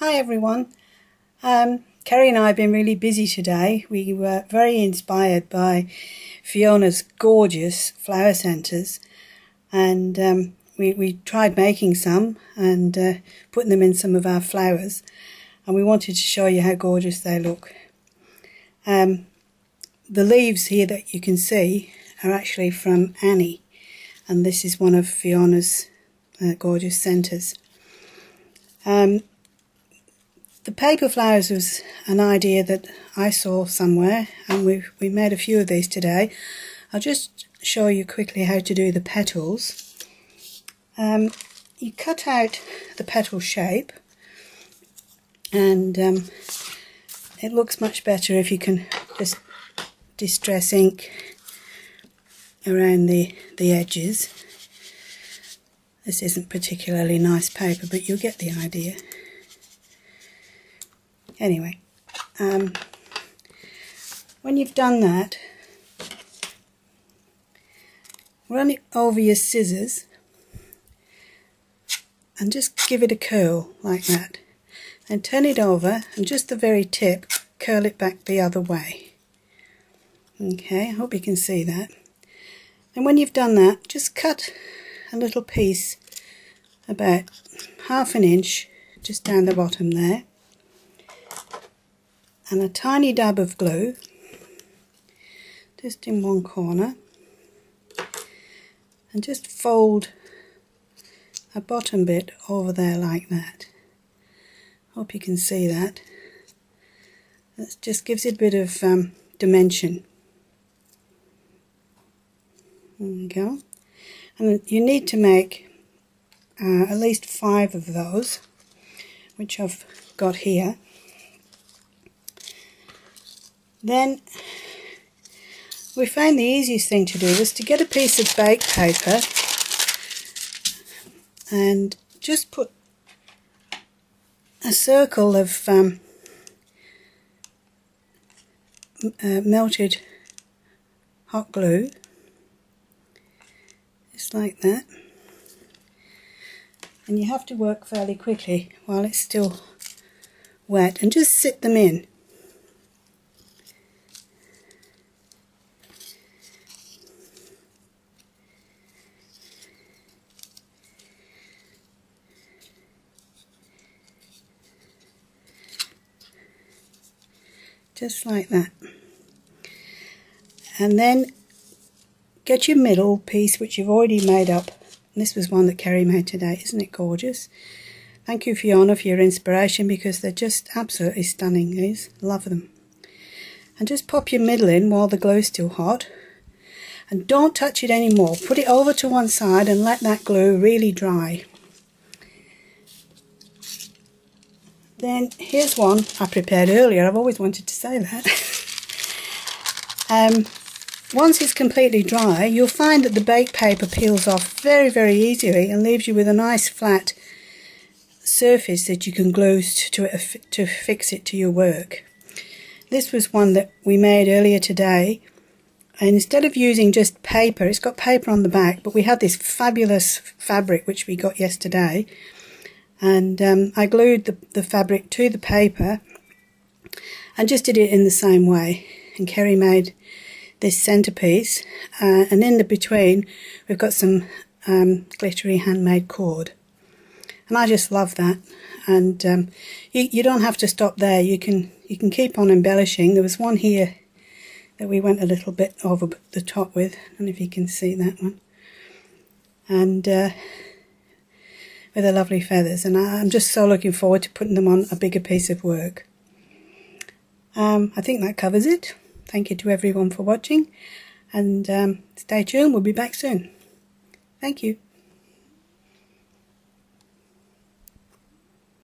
Hi everyone. Kerry and I have been really busy today. We were very inspired by Fiona's gorgeous flower centres, and we tried making some and putting them in some of our flowers, and we wanted to show you how gorgeous they look. The leaves here that you can see are actually from Annie, and this is one of Fiona's gorgeous centres. The paper flowers was an idea that I saw somewhere, and we made a few of these today. I'll just show you quickly how to do the petals. You cut out the petal shape, and it looks much better if you can just distress ink around the edges. This isn't particularly nice paper, but you'll get the idea. Anyway, when you've done that, run it over your scissors and just give it a curl like that. Then turn it over and just the very tip, curl it back the other way. Okay, I hope you can see that. And when you've done that, just cut a little piece about ½ an inch just down the bottom there, and a tiny dab of glue just in one corner, and just fold a bottom bit over there like that. Hope you can see that. That just gives it a bit of dimension. There we go. And you need to make at least 5 of those, which I've got here. Then we found the easiest thing to do was to get a piece of baked paper and just put a circle of melted hot glue, just like that. And you have to work fairly quickly while it's still wet, and just sit them in. Just like that. And then get your middle piece, which you've already made up. This was one that Kerry made today. Isn't it gorgeous? Thank you, Fiona, for your inspiration, because they're just absolutely stunning, these. Love them. And just pop your middle in while the glue's still hot. And don't touch it anymore. Put it over to one side and let that glue really dry. Then here's one I prepared earlier. I've always wanted to say that. Once it's completely dry, you'll find that the baked paper peels off very, very easily and leaves you with a nice flat surface that you can glue to fix it to your work. This was one that we made earlier today, and instead of using just paper, it's got paper on the back, but we had this fabulous fabric which we got yesterday, and I glued the fabric to the paper and just did it in the same way. And Kerry made this centerpiece, and in the between we've got some glittery handmade cord, and I just love that. And you don't have to stop there. You can keep on embellishing. There was one here that we went a little bit over the top with. I don't know if you can see that one, and with the lovely feathers, and I'm just so looking forward to putting them on a bigger piece of work. I think that covers it. Thank you to everyone for watching, and stay tuned, we'll be back soon. Thank you.